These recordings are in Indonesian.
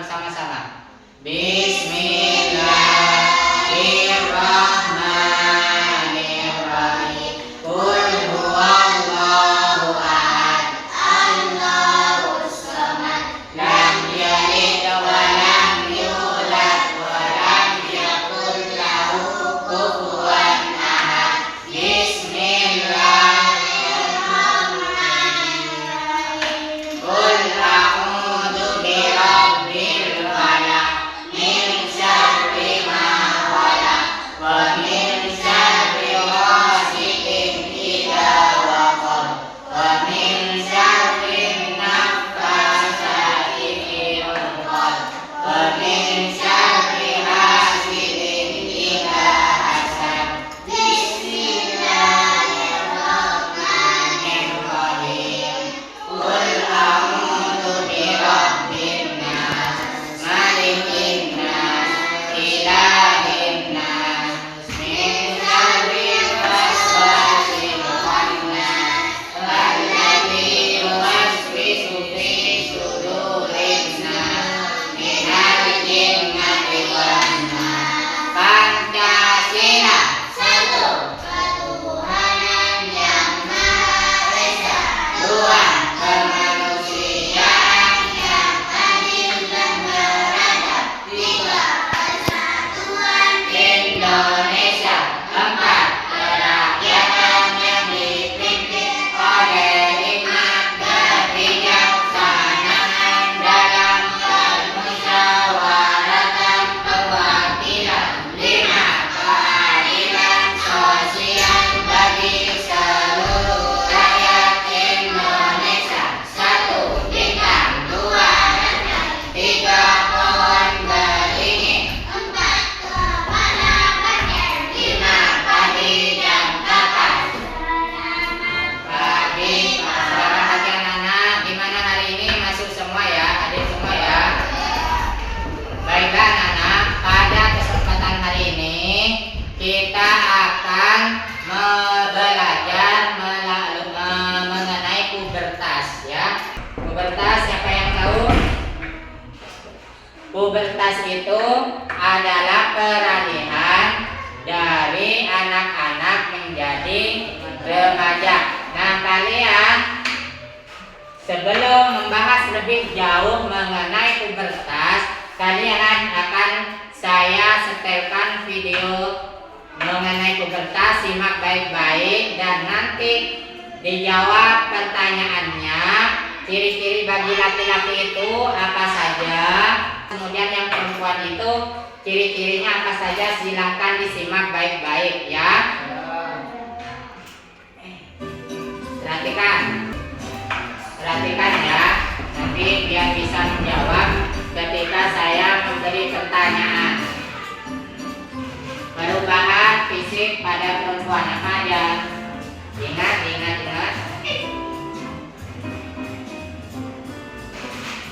bersama-sama. Bismillahirrahmanirrahim. Qul huwallahu ahad, Allahus samad, lam yalid wa lam yulad wa lam yakul lahu kufuwan ahad. Bismillahirrahmanirrahim. Qul a'udzu birabbil falaq, min syarri ma khalaq, wa min syarri ghasidin idza waqab, wa min syarri naffasati fil 'uqad, wa min syarri hasidin idza hasad. Bismillahirrahmanirrahim. Qul a'udzu birabbin nas, malikin nas, ilahin nas, min syarril waswasil khannas, alladzi yuwaswisu fi sudurin nas, minal jinnati wan nas. Pancasila. Satu, ketuhanan yang Maha Esa. Dua, kemanusiaan yang adil dan beradab. Tiga, persatuan Indonesia. Empat, kerakyatan yang dipimpin oleh hikmat kebijaksanaan dalam permusyawaratan perwakilan. Lima, keadilan sosial bagi seluruh rakyat Indonesia. Satu, bintang. Dua, rantai. Tiga, pohon beringin. Empat, kepala banteng. Lima, padi dan kapas. Pagi, selamat pagi anak-anak. Gimana hari ini? Masuk semua ya, adik semua ya. Baiklah anak-anak, pada kesempatan hari ini kita akan belajar mengenai pubertas ya. Pubertas, siapa yang tahu? Pubertas itu adalah peralihan dari anak-anak menjadi remaja. Nah, kalian sebelum membahas lebih jauh mengenai pubertas, kalian akan saya setelkan video mengenai pubertas. Simak baik-baik dan nanti dijawab pertanyaannya. Ciri-ciri bagi laki-laki itu apa saja, kemudian yang perempuan itu ciri-cirinya apa saja. Silahkan disimak baik-baik ya. Perhatikan ya, nanti biar bisa menjawab ketika saya memberi pertanyaan. Perubahan fisik pada perempuan apa aja? Ingat.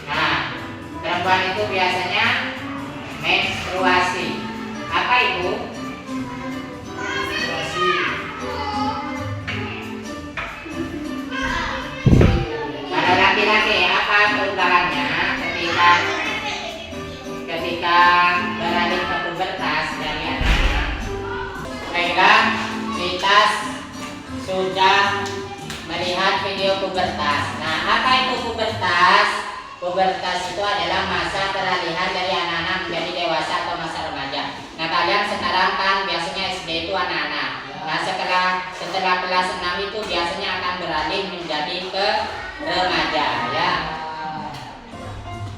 Nah, perempuan itu biasanya menstruasi. Apa itu? Menstruasi. Pada laki-laki apa perubahannya ketika beralih ke pubertas dari anak-anak? Baiklah, kita sudah melihat video pubertas. Nah, apa itu pubertas? Pubertas itu adalah masa peralihan dari anak-anak menjadi dewasa atau masa remaja. Nah, kalian sekarang kan biasanya SD itu anak-anak. Nah, setelah kelas 6 itu biasanya akan beralih menjadi ke remaja ya.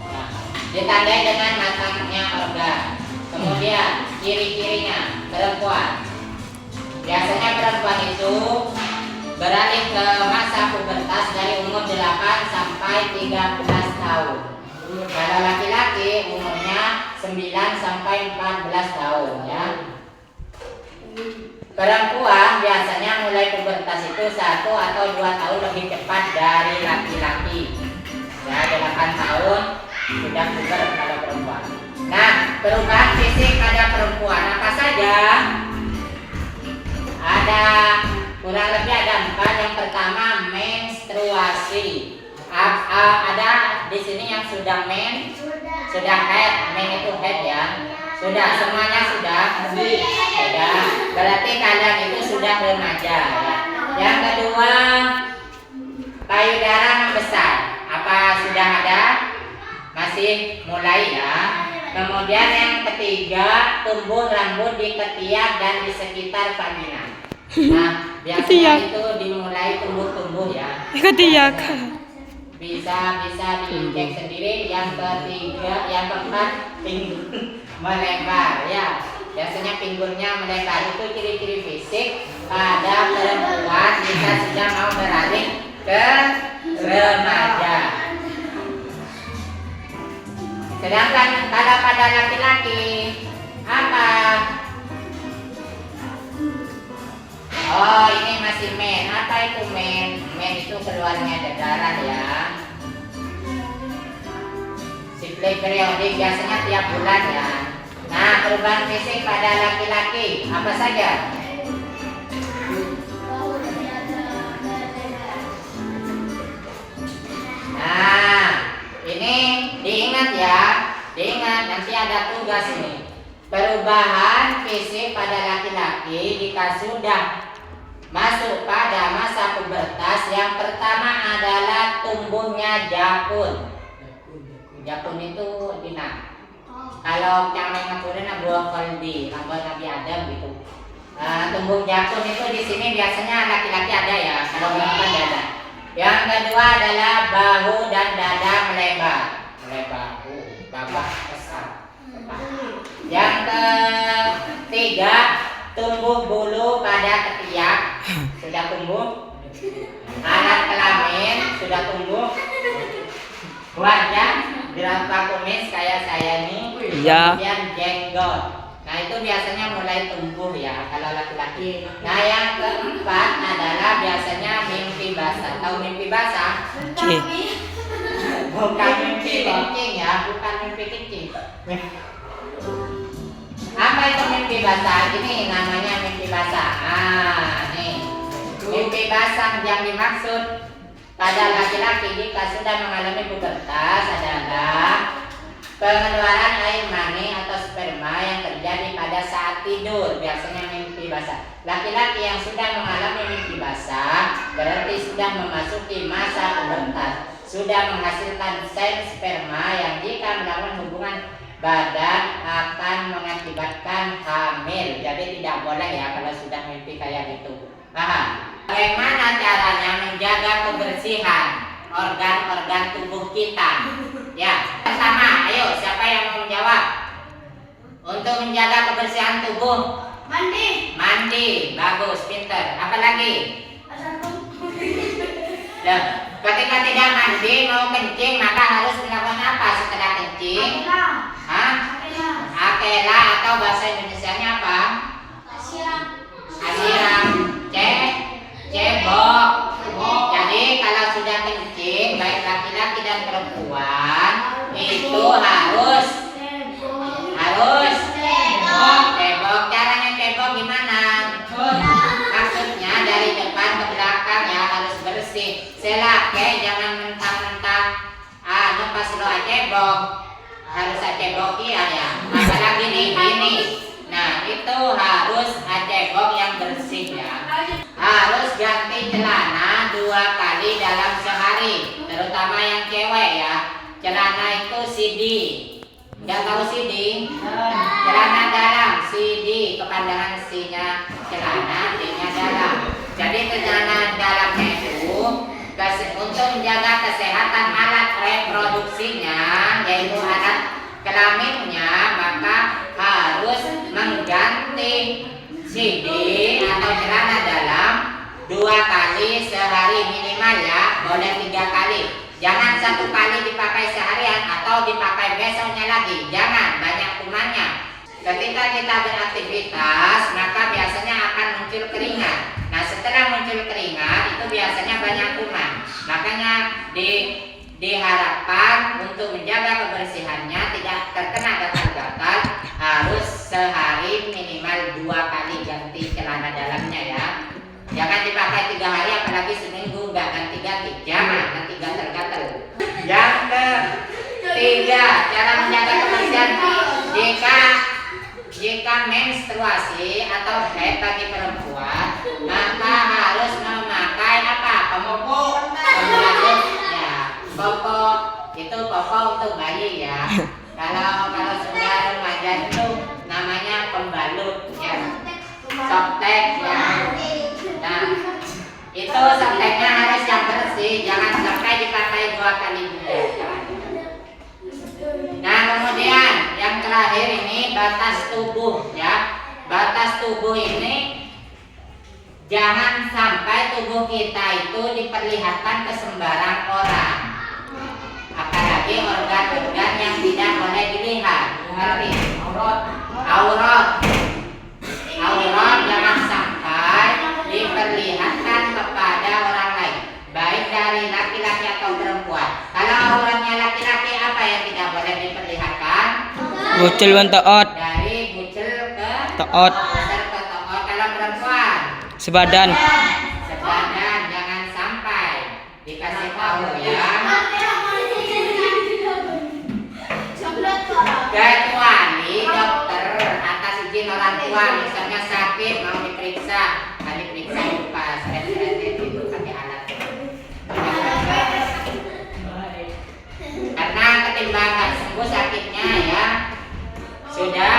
Nah, ditandai dengan matangnya organ. Kemudian ciri-cirinya perempuan. Biasanya perempuan itu beralih ke masa pubertas dari umur 8 sampai 13 tahun. Kalau laki-laki umurnya 9 sampai 14 tahun ya. Perempuan biasanya mulai pubertas itu 1 atau 2 tahun lebih cepat dari laki-laki. Ya, 8 tahun sudah puber kalau perempuan. Nah, perubahan fisik pada perempuan apa saja? Ada kurang lebih ada 4. Yang pertama menstruasi. Ada di sini yang sudah sudah head, men itu head ya. Sudah, semuanya sudah. Sudah. Berarti kalian itu sudah remaja ya. Yang kedua, payudara membesar. Apa sudah ada? Masih mulai ya. Kemudian yang ketiga, tumbuh rambut di ketiak dan di sekitar vagina. Nah, biasanya itu dimulai tumbuh-tumbuh ya. Ketiak. Bisa dicek sendiri. Yang ketiga, yang keempat, pinggul melebar ya. Biasanya pinggulnya melebar. Itu ciri-ciri fisik pada perempuan jika sudah mau beralih ke remaja. Sedangkan kalau pada laki-laki apa? Oh, ini masih men. Apa itu men? Men itu keluarnya darah ya. Siklus periodik biasanya tiap bulan ya. Nah, perubahan fisik pada laki-laki apa saja? Nah, ini diingat ya. Diingat, nanti ada tugas nih. Perubahan fisik pada laki-laki jika sudah masuk pada masa pubertas, yang pertama adalah tumbuhnya jakun. Jakun itu dina. Kalau yang mengaturnya buah koldi, rambut Nabi Adam gitu. Tumbuh jakun itu di sini biasanya laki-laki ada ya, kalau perempuan tidak ada. Yang kedua adalah bahu dan dada melebar. Babak besar. Yang ketiga, tumbuh bulu pada ketiak. Sudah tumbuh. Alat kelamin sudah tumbuh. Wajah dirangka kumis kayak saya nih. Iya. Kemudian jenggot. Nah, itu biasanya mulai tumbuh ya kalau laki-laki. Nah, yang keempat adalah biasanya mimpi basah. Tahu mimpi basah? Bukan mimpi kencing ya, bukan mimpi kencing. Apa itu mimpi basah? Ini namanya mimpi basah. Nih. Mimpi basah yang dimaksud pada laki-laki jika sudah mengalami pubertas adalah pengeluaran air mani atau sperma yang terjadi pada saat tidur. Biasanya mimpi basah. Laki-laki yang sudah mengalami mimpi basah berarti sudah memasuki masa pubertas, sudah menghasilkan sel sperma yang jika melakukan hubungan badan akan mengakibatkan hamil. Jadi tidak boleh ya kalau sudah mimpi kayak gitu. Bagaimana caranya menjaga kebersihan organ-organ tubuh kita? Ya, pertama, ayo siapa yang mau menjawab? Untuk menjaga kebersihan tubuh, mandi, bagus, pinter. Apa lagi? Loh, ketika tidak mandi mau kencing maka harus melakukan apa setelah kencing? Akela atau bahasa Indonesianya apa? Asiram. Cebok. Jadi kalau sudah kencing baik laki-laki dan perempuan itu harus cebok. Caranya cebok gimana? Maksudnya dari depan ke belakang ya, harus bersih. Selake jangan mentah-mentah. Pas lo cebok harus cebok ya. Apalagi ini. Nah, itu harus cebok yang bersih ya. Harus ganti celana 2 kali dalam sehari, terutama yang cewek ya. Celana itu CD. Nggak tahu CD? Celana dalam, CD, kepanjangan C-nya celana, D-nya dalam. Jadi celana dalamnya itu untuk menjaga kesehatan alat reproduksinya, yaitu alat kelaminnya, maka harus mengganti CD atau celana dalam 2 kali sehari minimal ya, boleh 3 kali. Jangan 1 kali dipakai seharian atau dipakai besoknya lagi. Jangan, banyak kumannya. Ketika kita beraktivitas maka biasanya akan muncul keringat. Nah, setelah muncul keringat itu biasanya banyak kuman. Makanya diharapkan untuk menjaga kebersihannya tidak terkena gatal-gatal harus sehari minimal 2 kali ganti celana dalamnya ya. Jangan dipakai 3 hari apalagi seminggu nggak ganti-ganti. Jangan, nanti gatal-gatal. Yang ketiga, cara menjaga Jika menstruasi atau haid bagi perempuan, maka harus memakai apa? Pembalut. Ya, popok itu popok untuk bayi ya. Kalau sudah remaja itu namanya pembalut ya. Softtek ya. Nah, itu softteknya harus yang bersih, jangan sampai dipakai 2 kali juga. Nah, kemudian yang terakhir ini batas tubuh ya. Batas tubuh ini jangan sampai tubuh kita itu diperlihatkan ke sembarang orang. Apalagi organ-organ yang tidak boleh dilihat. Ngerti? Aurat jangan sampai diperlihatkan kepada orang lain, baik dari laki-laki atau perempuan. Kalau auratnya laki-laki, apa yang tidak boleh diperlihatkan? Bucil wan taat. Dari bucil ke Taat. Kalau perempuan Sebadan. jangan sampai dikasih tahu ya. Kecuali dokter atas izin orang tua, misalnya sakit mau diperiksa lupa seret-seret itu pakai alat. Karena ketimbang nggak sembuh sakitnya ya. Sudah.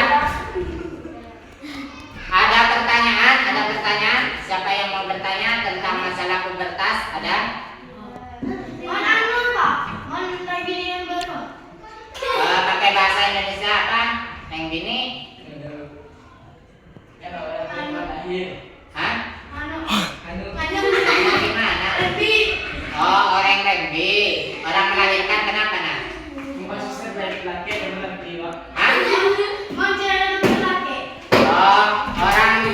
Ada pertanyaan? Siapa yang mau bertanya tentang masalah pubertas? Ada? Pakai bahasa Indonesia apa? Neng Bini? Hah? Gimana? Oh, orang Rembi. Orang melahirkan kenapa nak? Hah? Oh,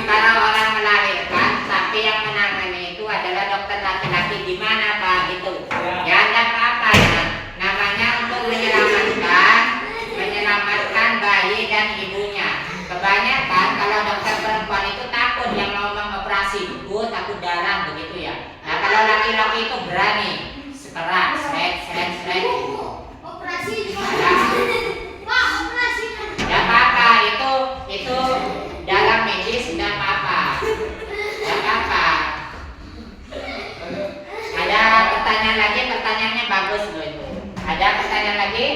kalau orang melahirkan, tapi yang menangani itu adalah dokter laki-laki, gimana Pak? Gitu. Ya, ada apa-apa ya. Namanya untuk menyelamatkan bayi dan ibunya. Kebanyakan kalau dokter perempuan itu takut yang mau mengoperasi, takut darah begitu ya. Nah, kalau laki-laki itu berani, sekerak, seret. Operasi Ya apa-apa, itu dalam medis tidak apa-apa. Ada pertanyaan lagi? Pertanyaannya bagus loh itu. Ada pertanyaan lagi?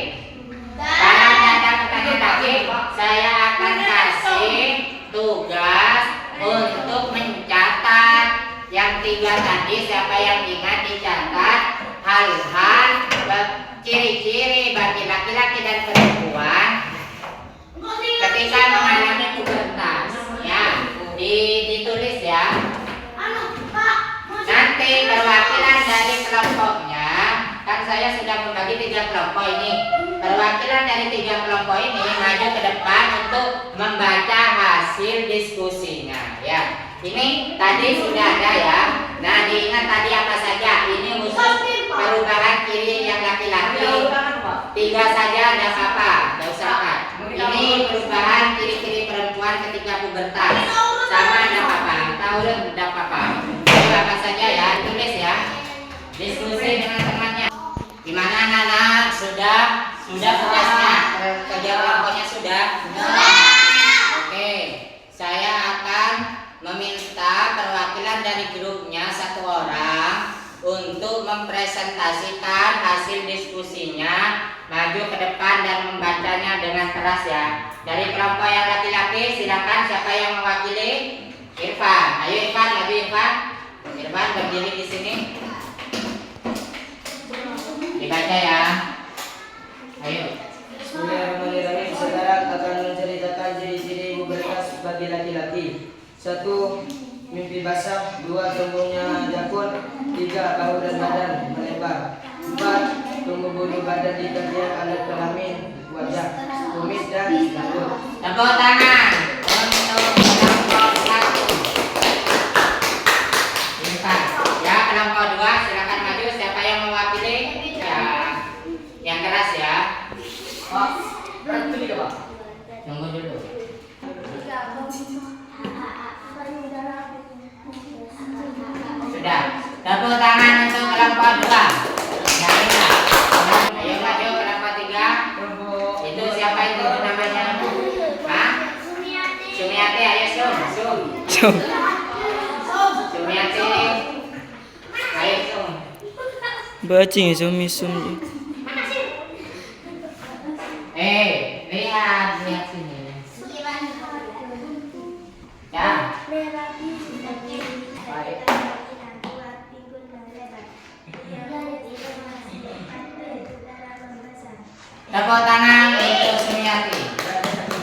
Kalau tidak ada pertanyaan lagi, saya akan kasih tugas untuk mencatat yang 3 tadi. Siapa yang ingat dicatat hal-hal ciri-ciri bagi laki-laki dan perempuan ketika mengalami pubertas ya, ditulis ya. Nanti perwakilan dari kelompoknya, kan saya sudah membagi 3 kelompok ini. Perwakilan dari 3 kelompok ini maju ke depan untuk membaca hasil diskusinya ya. Ini tadi sudah ada ya. Nah, diingat tadi apa saja? Ini khusus perubahan ciri yang laki-laki. 3 saja, ada apa? Tidak usah Pak. Ini perubahan ciri-ciri perempuan ketika pubertas. Sama ada apa? Taurus ada apa? Itu apa saja ya? Tulis ya. Diskusi dengan temannya. Gimana anak-anak? Sudah tugasnya? Kerja kelompoknya sudah? Oke. Saya akan meminta perwakilan dari grupnya 1 orang untuk mempresentasikan hasil diskusinya, maju ke depan dan membacanya dengan keras ya. Dari kelompok yang laki-laki silakan, siapa yang mewakili? Irfan. Ayo Irfan, maju Irfan. Irfan berdiri di sini. Dibaca ya. Ayo. Bismillahirrahmanirrahim. Sekarang akan menceritakan ciri-ciri pubertas bagi laki-laki. 1. Mimpi basah. 2. Tumbuhnya jakun. 3. Bahu dan badan melebar. 4. Tumbuh bulu badan di bagian alat kelamin, wajah, kumis dan rambut. Tepuk tangan untuk kelompok 1. Irfan. Ya, kelompok 2 silakan maju. Siapa yang mewakili? Ya, yang keras ya. Tunggu dulu. Sudah. Tepuk tangan untuk kelompok 2. Yang ini. Ayo maju kelompok 3. Itu siapa itu namanya? Sumiati, ayo Sum. Sumiati. Ayo Sum. Bacing sum. Lihat sini. Ya. Tepuk tangan untuk Sumiati.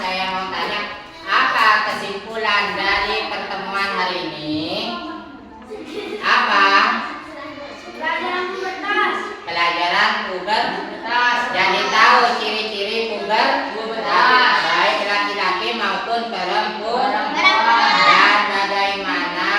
Saya mau tanya, apa kesimpulan dari pertemuan hari ini? Apa? Pelajaran pubertas. Jadi tahu ciri-ciri pubertas, baik laki-laki maupun perempuan. Dan bagaimana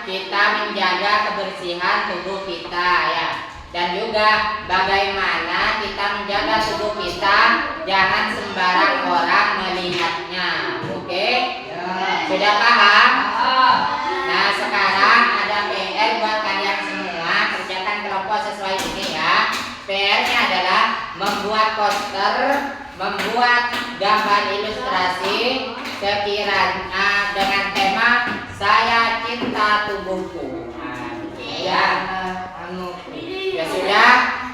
kita menjaga kebersihan tubuh kita ya. Dan juga bagaimana kita menjaga tubuh kita jangan sembarang orang melihatnya. Oke? Sudah paham? Nah, sekarang ada PR buat kalian semua. Kerjakan kelompok sesuai ini ya. PR-nya adalah membuat poster, membuat gambar ilustrasi sekiranya dengan tema saya cinta tubuhku. Ya. Ya sudah,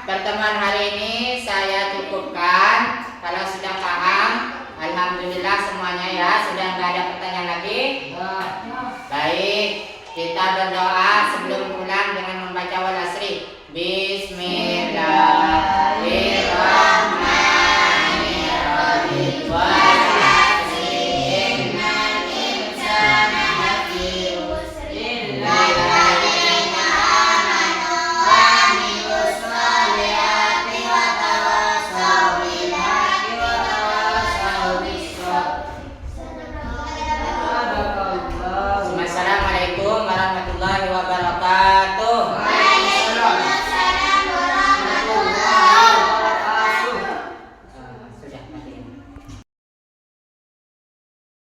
pertemuan hari ini saya cukupkan. Kalau sudah paham, alhamdulillah semuanya ya, sudah nggak ada